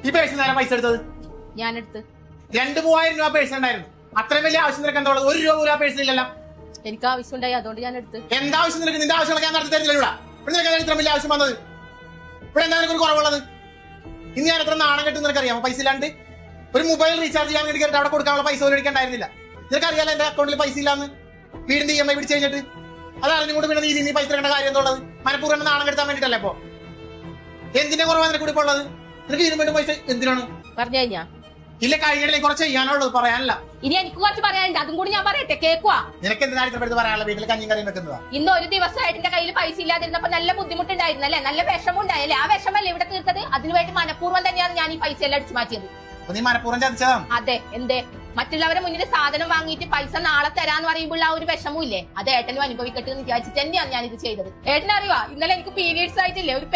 ഈ പേഴ്സിൽ നേരം പൈസ എടുത്തത് ഞാൻ എടുത്ത് 2,000-3,000 രൂപ പേഴ്സ് ഉണ്ടായിരുന്നു. അത്രയും വലിയ ആവശ്യം നിനക്ക് എന്താ ഉള്ളത്? 1 രൂപ പോലും ആ പേഴ്സിലില്ലല്ലോ. എനിക്ക് ആവശ്യമുണ്ടായി, അതുകൊണ്ട് ഞാൻ എടുത്ത്. എന്താവശ്യം നിനക്ക്? നിന്റെ ആവശ്യങ്ങളൊക്കെ ഞാൻ നടത്തി തരുന്നില്ല ഇവിടെ. ഇവിടെ നിനക്ക് ഇത്ര വലിയ ആവശ്യം വന്നത്? ഇവിടെ എന്താ നിനക്ക് ഒരു കുറവുള്ളത്? ഇന്ന് ഞാൻ എത്ര നാണം കെട്ടും നിനക്കറിയാമോ? പൈസ ഇല്ലാണ്ട് ഒരു മൊബൈൽ റീചാർജ് ചെയ്യാൻ വേണ്ടി കേട്ട് അവിടെ കൊടുക്കാനുള്ള പൈസ പോലും എടുക്കണ്ടായിരുന്നില്ല. നിനക്കറിയാലോ എന്റെ അക്കൗണ്ടിൽ പൈസ ഇല്ലാന്ന്. വീടിന്റെ EMI പിടിച്ച് കഴിഞ്ഞിട്ട് അത് അറിഞ്ഞുകൊണ്ട് പിന്നെ നീ പൈസ എടുക്കേണ്ട കാര്യം എന്തുള്ളത്? മനഃപൂർവ്വം നാണം കെടുത്താൻ വേണ്ടിട്ടല്ലേ? അപ്പൊ എന്തിന്റെ കുറവാണ് നിനക്ക് കൂടി ഉള്ളത്? നിനക്ക് ഇതിനു വേണ്ടി പൈസ എന്തിനാണ് പറഞ്ഞു കഴിഞ്ഞാ? ഇല്ല, കഴിഞ്ഞിടയിൽ കുറച്ച് ചെയ്യാനുള്ളത്, പറയാനല്ല. ഇനി എനിക്ക് കുറച്ച് പറയാനുണ്ട്, അതും കൂടി ഞാൻ പറയട്ടെ, കേക്കുവാ. നിനക്ക് എന്തിനാ ഇത്രപ്പെടുത്ത് പറയാനുള്ള? വീട്ടിൽ കഞ്ഞിയും കറിയും വെക്കുന്നതാ. ഇന്ന് ഒരു ദിവസമായിട്ട് എന്റെ കയ്യിൽ പൈസ ഇല്ലാതിരുന്നപ്പോ നല്ല ബുദ്ധിമുട്ടുണ്ടായിരുന്നല്ലേ, നല്ല വിഷമം ഉണ്ടായല്ലേ? ആ വിഷമല്ലേ ഇവിടെ തീർത്തത്? അതിനുവേണ്ടി മനഃപൂർവ്വം തന്നെയാണ് ഞാൻ ഈ പൈസ എല്ലാം അടിച്ചു മാറ്റിയത്. നീ മനഃപൂർവ്വം ചതിച്ചതാ? അതെ. എന്തേ? മറ്റുള്ളവരെ മുന്നിൽ സാധനം വാങ്ങിയിട്ട് പൈസ നാളെ തരാന്ന് പറയുമ്പോൾ ആ ഒരു വിഷമവും ഇല്ലേ, അത് ഏട്ടനും അനുഭവിക്കട്ടെ എന്ന് വിചാരിച്ചിട്ട് തന്നെയാണ് ഞാൻ ഇത് ചെയ്തത്. ഏട്ടനറിയുവാ, ഇന്നലെ എനിക്ക് പീരിയഡ്സ് ആയിട്ടില്ലേ, ഒരു